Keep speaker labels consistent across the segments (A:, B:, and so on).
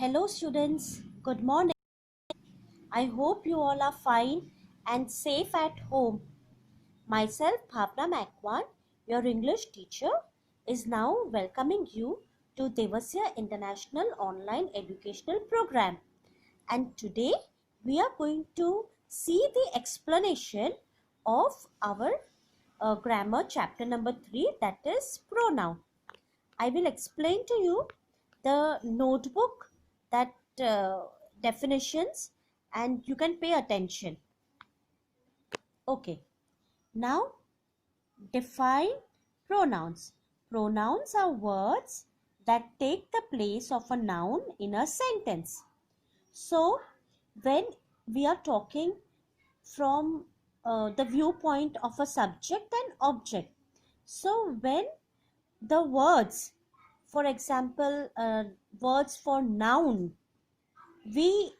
A: Hello students, good morning. I hope you all are fine and safe at home. Myself Bhavna Makwan, your English teacher, is now welcoming you to Devasya International Online Educational Program. And today we are going to see the explanation of our grammar chapter number 3, that is pronoun. I will explain to you the notebook, that definitions, and you can pay attention. Okay, now define pronouns. Pronouns are words that take the place of a noun in a sentence. So when we are talking from the viewpoint of a subject and object, so when the words, for example, words for noun, we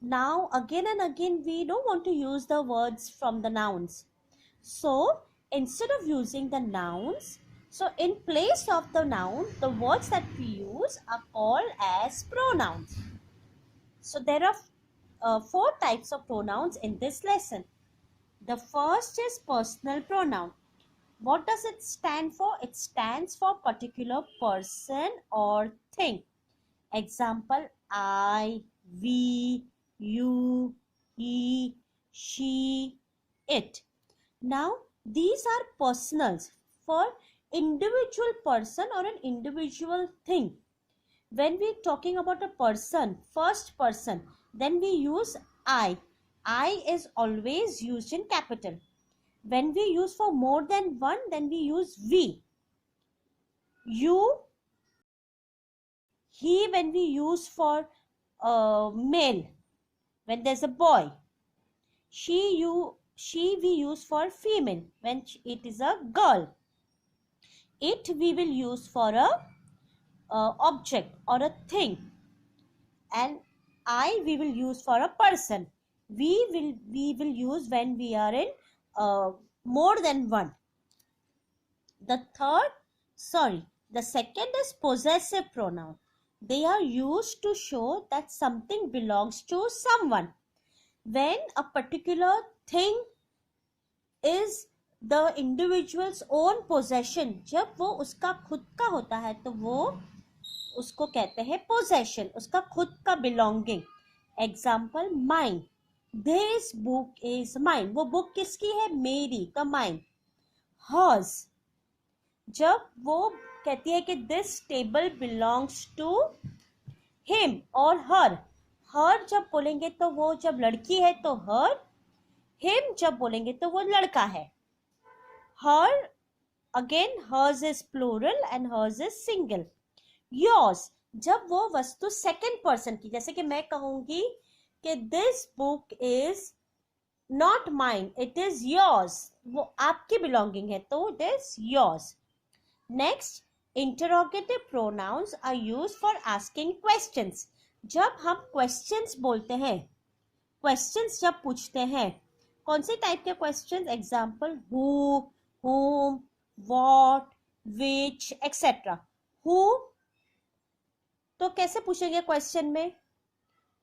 A: now again and again we don't want to use the words from the nouns. So instead of using the nouns, so in place of the noun, the words that we use are called as pronouns. So there are 4 types of pronouns in this lesson. The first is personal pronoun. What does it stand for? It stands for particular person or thing. Example, I, we, you, he, she, it. Now, these are personals for individual person or an individual thing. When we talking about a person, first person, then we use I. I is always used in capital. When we use for more than one, then we use we. You, he when we use for male, when there's a boy. She we use for female when it is a girl. It we will use for a object or a thing, and I we will use for a person. We will use when we are in more than one. The second is possessive pronoun. They are used to show that something belongs to someone. When a particular thing is the individual's own possession, जब वो उसका खुद का होता है तो वो उसको कहते हैं possession, उसका खुद का belonging. Example, mine. This book is mine. वो book किसकी है? मेरी, का mine. Hers. जब वो कहती है कि this table belongs to him और her. Her जब बोलेंगे तो वो जब लड़की है तो her. Him जब बोलेंगे तो वो लड़का है. Her, again hers is plural and hers is single. Yours, जब वो वस्तु second person की, जैसे कि मैं कहूंगी कि this book is not mine, it is yours, वो आपकी belonging है तो it is yours. Next, interrogative pronouns are used for asking questions. जब हम questions बोलते हैं, questions जब पूछते हैं, कौन से टाइप के question? Example, who, whom, what, which, etc. who तो कैसे पूछेंगे क्वेश्चन में?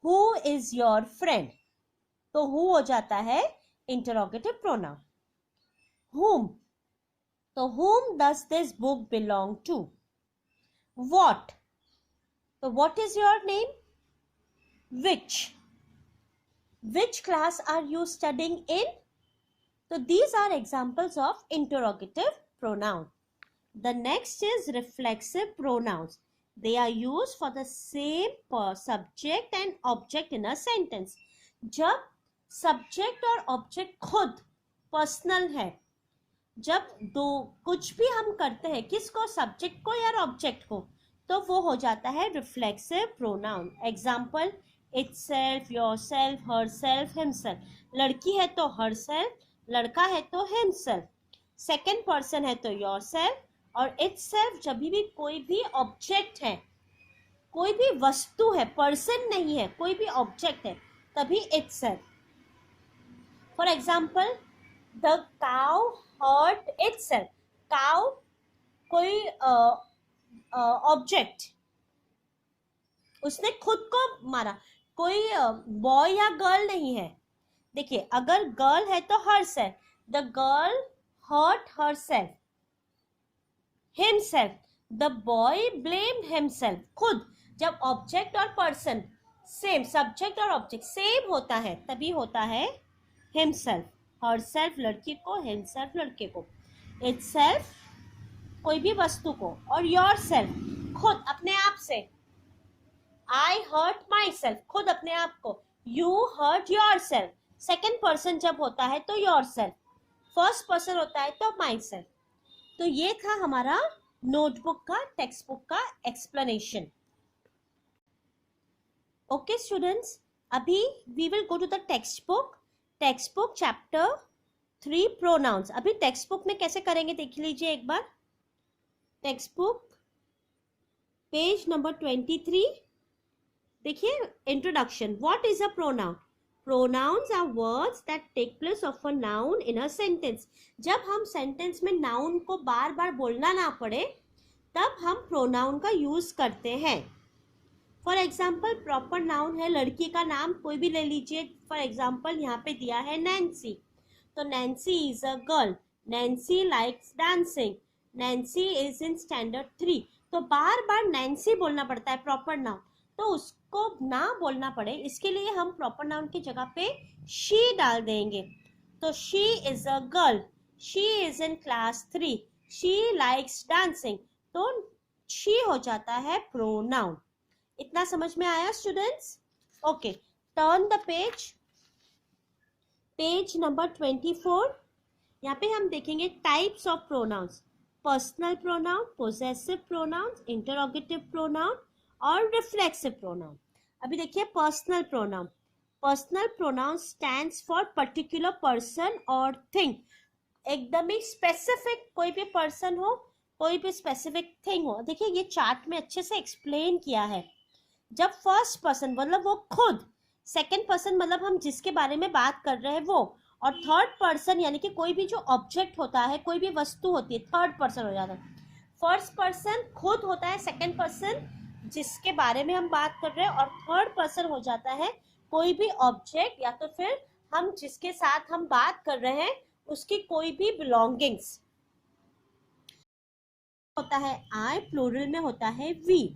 A: Who is your friend? तो who हो जाता है इंटरोगेटिव प्रोनाउन. Whom, तो whom does this book belong to? What, तो what is your name? Which class are you studying in? So these are examples of interrogative pronoun. The next is reflexive pronouns. They are used for the same subject and object in a sentence. जब subject और object खुद personal है, जब दो कुछ भी हम करते हैं, किसको? subject को या object को, तो वो हो जाता है reflexive pronoun. Example, itself, yourself, herself, himself. लड़की है तो herself, लड़का है तो himself. second person है तो yourself, और itself जब भी कोई भी ऑब्जेक्ट है, कोई भी वस्तु है, पर्सन नहीं है, कोई भी ऑब्जेक्ट है, तभी itself. For example, the cow hurt itself. Cow कोई ऑब्जेक्ट, उसने खुद को मारा, कोई बॉय या गर्ल नहीं है। देखिए अगर गर्ल है तो herself, the girl hurt herself, himself, the boy blamed himself, खुद। जब ऑब्जेक्ट और पर्सन सेम, सब्जेक्ट और ऑब्जेक्ट सेम होता है तभी होता है हिमसेल्फ, हर सेल्फ लड़की को, हिमसेल्फ लड़के को, इटसेल्फ कोई भी वस्तु को, और योर सेल्फ खुद अपने आप से, आई हर्ट माई सेल्फ खुद अपने आप को, you hurt yourself, second person जब होता है तो योर सेल्फ, फर्स्ट पर्सन होता है तो माई सेल्फ। तो ये था हमारा नोटबुक का, टेक्स्ट बुक का एक्सप्लेनेशन। ओके स्टूडेंट्स, अभी we will go to the textbook chapter 3 pronouns. अभी टेक्स्ट बुक में कैसे करेंगे देख लीजिए एक बार। टेक्स्ट बुक पेज नंबर 23, देखिए introduction. What is a pronoun? Pronouns are words that take place of a noun in a sentence. जब हम सेंटेंस में नाउन को बार बार बोलना ना पड़े तब हम प्रोनाउन का यूज करते हैं। फॉर एग्जाम्पल प्रॉपर नाउन है लड़की का नाम कोई भी ले लीजिए। फॉर एग्जाम्पल यहाँ पे दिया है नैन्सी, तो Nancy is a girl, Nancy likes dancing, Nancy is in standard 3। तो बार बार नैन्सी बोलना पड़ता है प्रॉपर नाउन, तो उसको ना बोलना पड़े इसके लिए हम प्रॉपर नाउन की जगह पे शी डाल देंगे। तो she is a girl, she is in class 3, she likes dancing, तो शी हो जाता है प्रोनाउन। इतना समझ में आया students? Okay, turn the page number 24। यहाँ पे हम देखेंगे types of pronouns, personal pronoun, possessive pronoun, interrogative pronoun और रिफ्लेक्सिव प्रोनाउन। अभी देखिए personal pronoun. Personal pronoun stands for particular person और थिंग। एकदम ही स्पेसिफिक कोई भी पर्सन हो, कोई भी स्पेसिफिक थिंग हो। देखिए ये चार्ट में अच्छे से एक्सप्लेन किया है। जब फर्स्ट पर्सन मतलब वो खुद, सेकंड पर्सन मतलब हम जिसके बारे में बात कर रहे हैं वो, और थर्ड पर्सन यानी कि कोई भी जो ऑब्जेक्ट होता है, कोई भी वस्तु होती है, थर्ड पर्सन हो जाता है। फर्स्ट पर्सन खुद होता है, सेकंड पर्सन जिसके बारे में हम बात कर रहे हैं, और थर्ड पर्सन हो जाता है कोई भी ऑब्जेक्ट या तो फिर हम जिसके साथ हम बात कर रहे हैं उसकी कोई भी बिलोंगिंग्स। होता है आई, प्लूरल में होता है वी,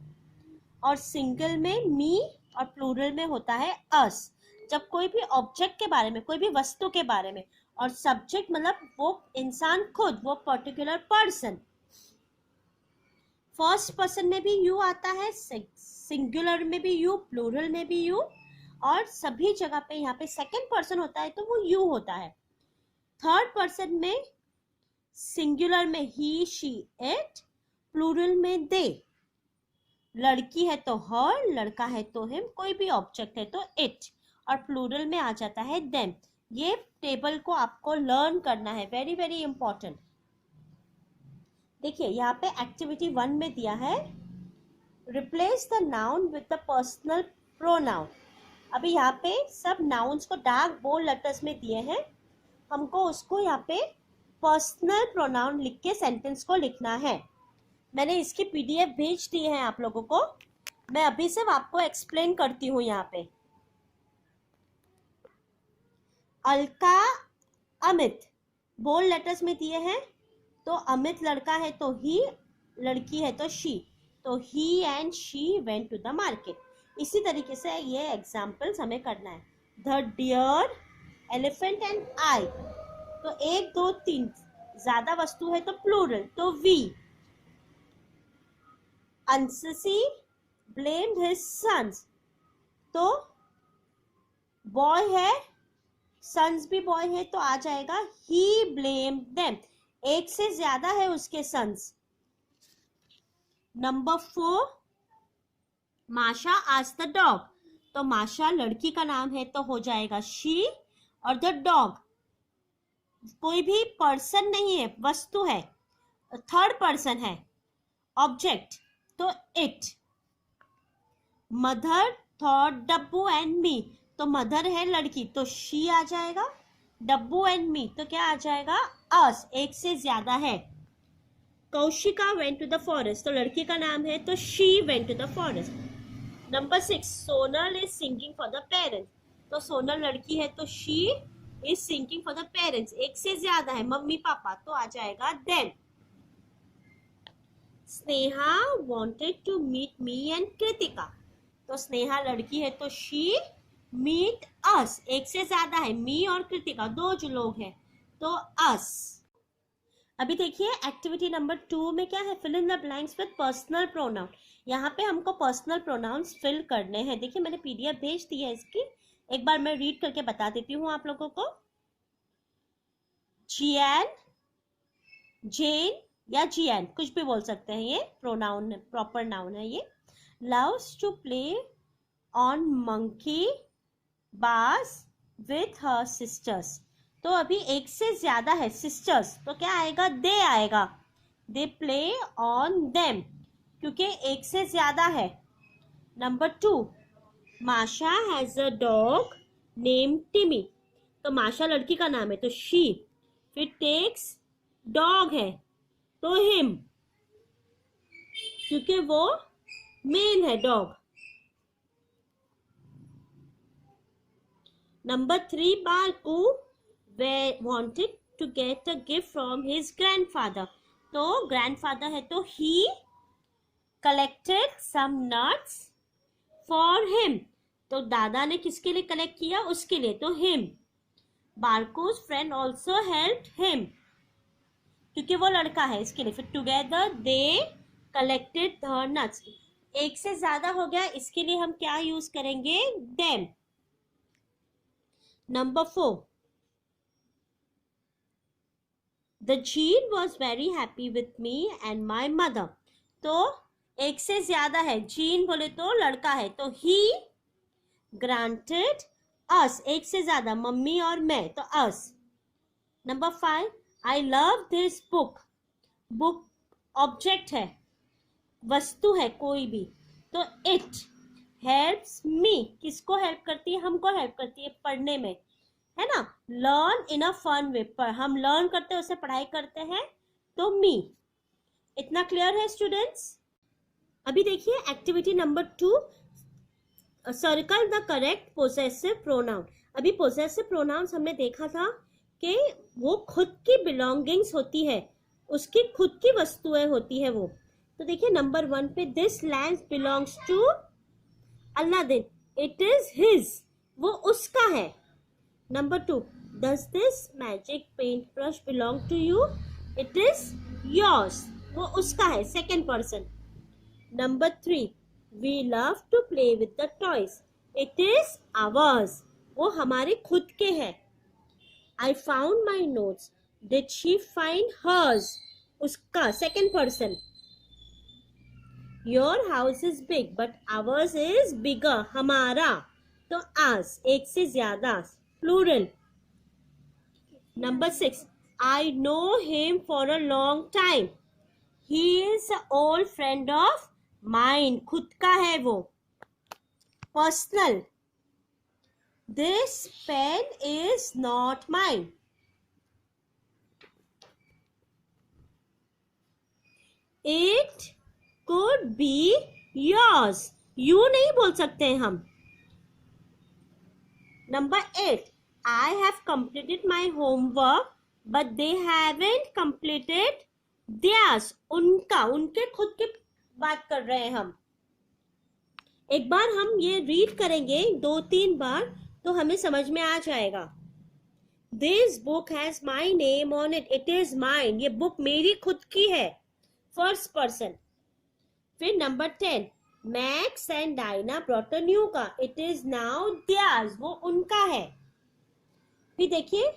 A: और सिंगल में मी, और प्लूरल में होता है अस। जब कोई भी ऑब्जेक्ट के बारे में, कोई भी वस्तु के बारे में, और सब्जेक्ट मतलब वो इंसान खुद, वो पर्टिकुलर पर्सन। फर्स्ट पर्सन में भी यू आता है, सिंगुलर में भी यू, प्लूरल में भी यू, और सभी जगह पे यहाँ पे सेकंड पर्सन होता है तो वो यू होता है। थर्ड पर्सन में सिंगुलर में ही, शी, इट, प्लूरल में दे, लड़की है तो हर, लड़का है तो हिम, कोई भी ऑब्जेक्ट है तो इट, और प्लूरल में आ जाता है देम। ये टेबल को आपको लर्न करना है, वेरी वेरी इंपॉर्टेंट। देखिए यहाँ पे एक्टिविटी 1 में दिया है replace the noun with the personal pronoun. अभी यहाँ पे सब नाउन्स को डार्क बोल्ड लेटर्स में दिए हैं, हमको उसको यहाँ पे पर्सनल प्रोनाउन लिख के सेंटेंस को लिखना है। मैंने इसकी पीडीएफ भेज दी है आप लोगों को, मैं अभी सिर्फ आपको एक्सप्लेन करती हूँ। यहाँ पे अलका, अमित बोल्ड लेटर्स में दिए हैं, तो अमित लड़का है तो ही, लड़की है तो शी, तो he and she went to the market. इसी तरीके से ये एग्जाम्पल्स हमें करना है। The deer, elephant and I, तो 1 2 3 ज्यादा वस्तु है तो प्लूरल, तो वी। अंशसी ब्लेम्ड हिज सन्स, तो बॉय है, सन्स भी बॉय है तो आ जाएगा ही ब्लेम्ड देम, एक से ज्यादा है उसके सन्स। नंबर 4 माशा आस्क्ड द डॉग, तो माशा लड़की का नाम है तो हो जाएगा शी, और द डॉग कोई भी पर्सन नहीं है, वस्तु है, थर्ड पर्सन है, ऑब्जेक्ट, तो it. Mother thought Dabbu and me, तो मदर है लड़की तो शी आ जाएगा, डब्बू एंड मी तो क्या आ जाएगा अस, एक से ज्यादा है। Kaushika went to the forest, तो लड़की का नाम है तो she went to the forest. Number 6, Sonal is singing for the parents. तो सोनल लड़की है तो she is singing for the parents, एक से ज्यादा है मम्मी पापा, तो आ जाएगा them. Sneha wanted to meet me and Kritika. तो स्नेहा लड़की है तो शी मीट अस, एक से ज्यादा है मी और कृतिका, दो जो लोग हैं, तो अस। अभी देखिए एक्टिविटी नंबर 2 में क्या है, fill in the blanks with personal pronoun. यहाँ पे हमको पर्सनल प्रोनाउंस फिल करने हैं। देखिए मैंने पीडीएफ भेज दी है इसकी, एक बार मैं रीड करके बता देती हूँ आप लोगों को। जियान, जेन या जियान कुछ भी बोल सकते हैं, ये प्रोनाउन प्रॉपर नाउन है ये। Loves to play on monkey bars with her sisters. तो अभी एक से ज्यादा है सिस्टर्स, तो क्या आएगा, दे आएगा, दे प्ले ऑन देम, क्योंकि एक से ज्यादा है। नंबर 2, माशा हैज अ डॉग नेम टिमी। तो माशा लड़की का नाम है तो शी, फिर टेक्स डॉग है तो हिम, क्योंकि वो मेन है dog. Number 3, Barku wanted to get a gift from his grandfather। तो ग्रैंडफादर है तो he collected some nuts for him। तो दादा ने किसके लिए कलेक्ट किया, उसके लिए, तो him। बारकू's friend also helped him, क्योंकि वो लड़का है इसके लिए, फिर together they collected the nuts. एक से ज्यादा हो गया, इसके लिए हम क्या यूज करेंगे, them. Number 4, the gene was very happy with me and my mother. तो एक से ज्यादा है, जीन बोले तो लड़का है तो ही ग्रांटेड अस, एक से ज्यादा मम्मी और मैं, तो us. Number 5, I love this book. Book object है, वस्तु है कोई भी, तो इट हेल्प्स मी, किसको हेल्प करती है, हमको हेल्प करती है पढ़ने में, है ना। Learn in a fun way, पर हम लर्न करते हैं, उससे पढ़ाई करते हैं, तो मी। इतना क्लियर है स्टूडेंट्स। अभी देखिए activity number 2, circle the correct possessive pronoun. अभी पोजेसिव प्रोनाउंस हमने देखा था कि वो खुद की बिलोंगिंग्स होती है, उसकी खुद की वस्तुएं होती है वो। तो देखिए नंबर 1 पे, this land belongs to Aladdin, it is his, वो उसका है। Number 2, does this magic paintbrush belong to you? It is yours, वो उसका है, second person. Number 3, we love to play with the toys, it is ours, वो हमारे खुद के हैं। I found my notes, did she find hers? उसका, second person. Your house is big but ours is bigger, हमारा, तो ours, एक से ज्यादा, plural. Number 6, I know him for a long time, he is an old friend of mine, खुद का है वो, personal. This pen is not mine, it could be yours, you नहीं बोल सकते हैं हम। Number 8, I have completed my homework but they haven't completed theirs, उनका, उनके खुद की बात कर रहे हैं हम। एक बार हम ये रीड करेंगे 2-3 बार तो हमें समझ में आ जाएगा। This book has my name on it, it is mine, ये बुक मेरी खुद की है, फर्स्ट पर्सन। फिर number 10, max and Diana brought a new car, it is now theirs, वो उनका है। फिर देखिए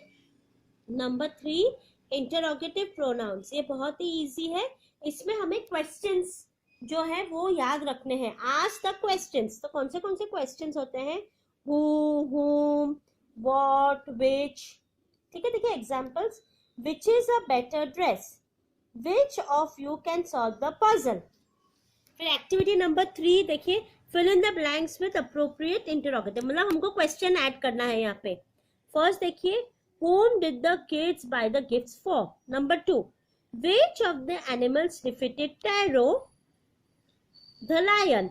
A: नंबर 3, इंटरोगेटिव प्रोनाउंस, ये बहुत ही इजी है, इसमें हमें क्वेश्चंस जो है वो याद रखने हैं, आज तक क्वेश्चंस। तो कौन से क्वेश्चंस होते हैं, हु, whom, what, which, ठीक है। देखिए examples, which is a better dress, which of you can solve the puzzle। फिर एक्टिविटी नंबर 3 देखिए, fill in the blanks with appropriate interrogative, मतलब हमको क्वेश्चन ऐड करना है यहाँ पे। फर्स्ट देखिए, whom did the kids buy the gifts for? Number 2, which of the animals defeated Taro the lion?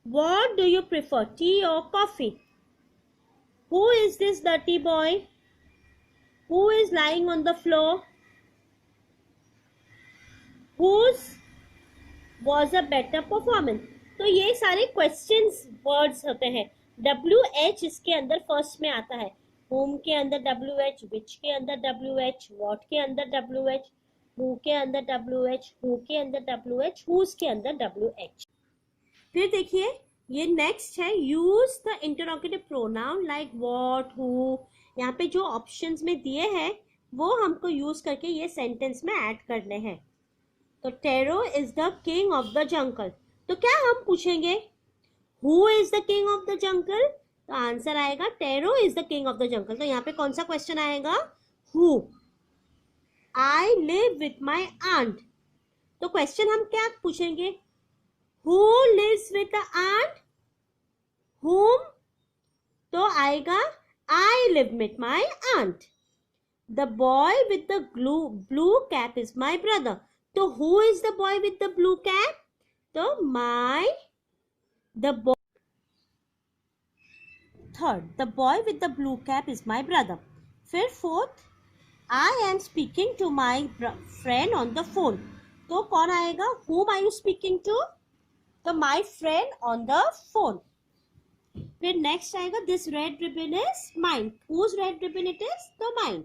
A: What do you prefer, tea or coffee? Who is this dirty boy? Who is lying on the floor? Whose was a better performance? तो ये सारे questions words होते हैं. WH इसके अंदर first में आता है. whom के अंदर WH, which के अंदर WH, what के अंदर WH, who के अंदर WH, who के अंदर WH, whose के अंदर WH. फिर देखिए ये नेक्स्ट है, use the interrogative pronoun like what, who. यहाँ पे जो ऑप्शंस में दिए हैं वो हमको यूज करके ये सेंटेंस में ऐड करने हैं. तो Tero is the king of the jungle. तो क्या हम पूछेंगे who is the king of the jungle? तो आंसर आएगा Tero is the king of the jungle. तो यहाँ पे कौन सा क्वेश्चन आएगा? Who. I live with my aunt. तो क्वेश्चन हम क्या पूछेंगे? Who lives with the aunt? Whom. तो आएगा I live with my aunt. The boy with the blue cap is my brother. तो who is the boy with the blue cap? तो the boy. Third, the boy with the blue cap is my brother. फिर fourth, I am speaking to my friend on the phone. तो कौन आएगा? Whom are you speaking to? तो my friend on the phone. फिर next आएगा this red ribbon is mine. Whose red ribbon it is? तो mine.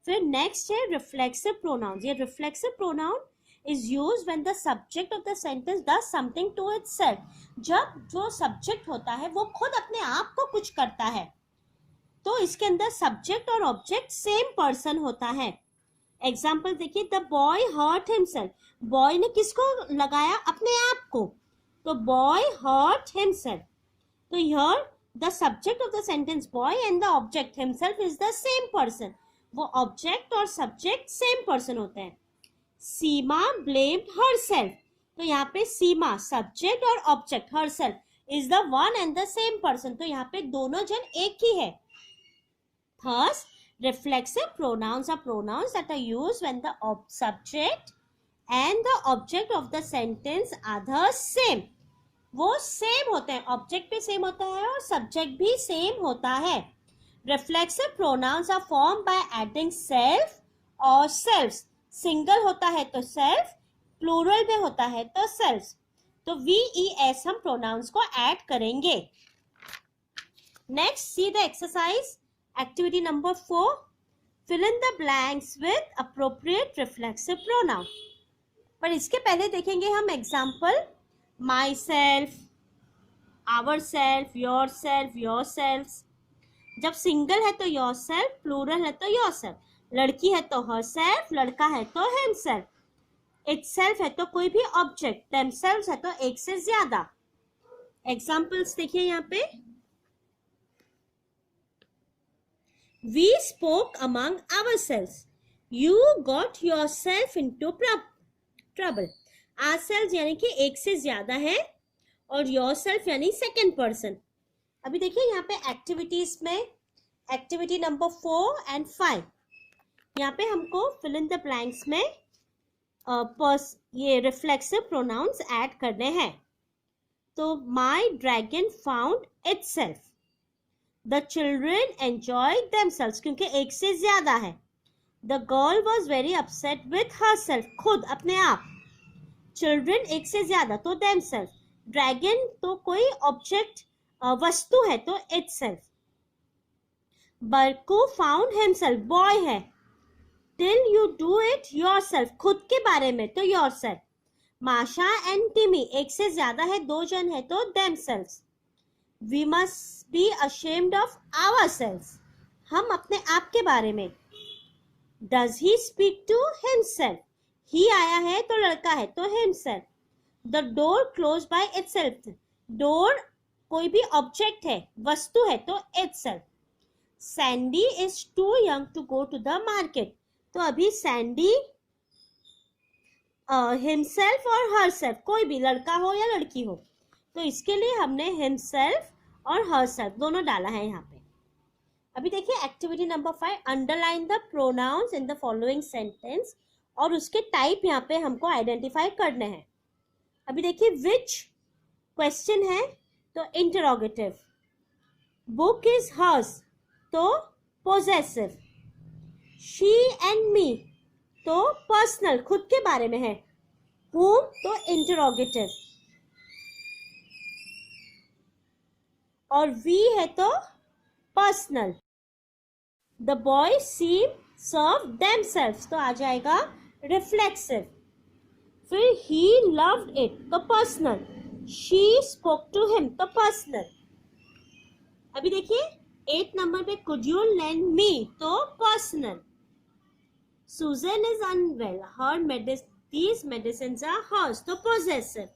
A: फिर next है reflexive pronouns. ये reflexive pronoun is used when the subject of the sentence does something to itself. जब जो subject होता है वो खुद अपने आप को कुछ करता है तो इसके अंदर subject और object same person होता है. एग्जाम्पल देखिए, the boy hurt himself. boy ने किसको लगाया? अपने आप को. तो boy hurt himself. तो here the subject of the sentence boy and the object himself is the same person. वो object और subject same person होते हैं. सीमा blamed herself. तो यहाँ पे सीमा सब्जेक्ट और object, herself is the one and the same person. तो यहाँ पे दोनों जन एक ही है. Thus, reflexive pronouns are pronouns that are used when the subject and the object of the sentence are the same. वो सेम होते हैं, ऑब्जेक्ट भी सेम होता है और सब्जेक्ट भी सेम होता है. Reflexive pronouns are formed by adding self or selves. Single होता है तो सेल्फ, प्लूरल में होता है तो सेल्फ. तो VES हम प्रोनाउंस को ऐड करेंगे. Next see the exercise activity number 4. Fill in the blanks with appropriate reflexive pronoun. पर इसके पहले देखेंगे हम example. Myself, ourself, yourself, yourself. जब सिंगल है तो योर सेल्फ, प्लूरल है तो योर सेल्फ. लड़की है तो हर सेल्फ, लड़का है तो हिम सेल्फ. इटसेल्फ है तो कोई भी ऑब्जेक्ट, देमसेल्व्स है तो एक से ज्यादा. एग्जाम्पल्स देखिए यहाँ पे. We spoke among ourselves. You got yourself into trouble. Ourselves यानी कि एक से ज्यादा है और योरसेल्फ यानी सेकंड पर्सन. अभी देखिए यहाँ पे एक्टिविटीज में एक्टिविटी नंबर 4 and 5 यहाँ पे हमको फिल इन द ब्लैंक्स में ये रिफ्लेक्सिव प्रोनाउंस ऐड करने हैं. तो my dragon found itself. The children enjoyed themselves क्योंकि एक से ज्यादा है. The girl was very upset with herself, खुद अपने आप. चिल्ड्रन एक से ज्यादा तो देमसेल्फ. ड्रैगन तो कोई ऑब्जेक्ट वस्तु है तो इटसेल्फ. बरकू फाउंड हिमसेल्फ, बॉय है. Till you do it yourself, खुद के बारे में तो योरसेल्फ. माशा एंड टिमी एक से ज्यादा है, दो जन है तो themselves. We must be ashamed of ourselves, हम अपने आप के बारे में. Does he speak to himself, he आया है तो लड़का है तो himself. The door close by itself, door कोई भी ऑब्जेक्ट है, वस्तु है तो itself. Sandy is too young to go to the market. तो अभी सैंडी हिमसेल्फ और हरसेल्फ, कोई भी लड़का हो या लड़की हो, तो इसके लिए हमने हिमसेल्फ और हरसेल्फ दोनों डाला है यहाँ पे. अभी देखिए activity number 5. Underline the pronounce in the following sentence. और उसके टाइप यहाँ पे हमको आइडेंटिफाई करने हैं. अभी देखिए विच क्वेश्चन है तो इंटरोगेटिव. बुक इज हर्स तो पोजेसिव. शी एंड मी तो पर्सनल, खुद के बारे में है. whom तो इंटरोगेटिव. और we है तो personal. The boy seem serve themselves तो आ जाएगा रिफ्लेक्सिव. फिर he loved it तो personal. she spoke to him तो पर्सनल. अभी देखिए 8 नंबर पे could you lend me तो personal. Susan is unwell. These medicines are hers तो possessive.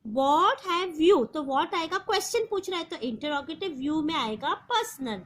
A: What have you तो what आएगा, क्वेश्चन पूछ रहा है तो इंटरोगेटिव. you में आएगा पर्सनल.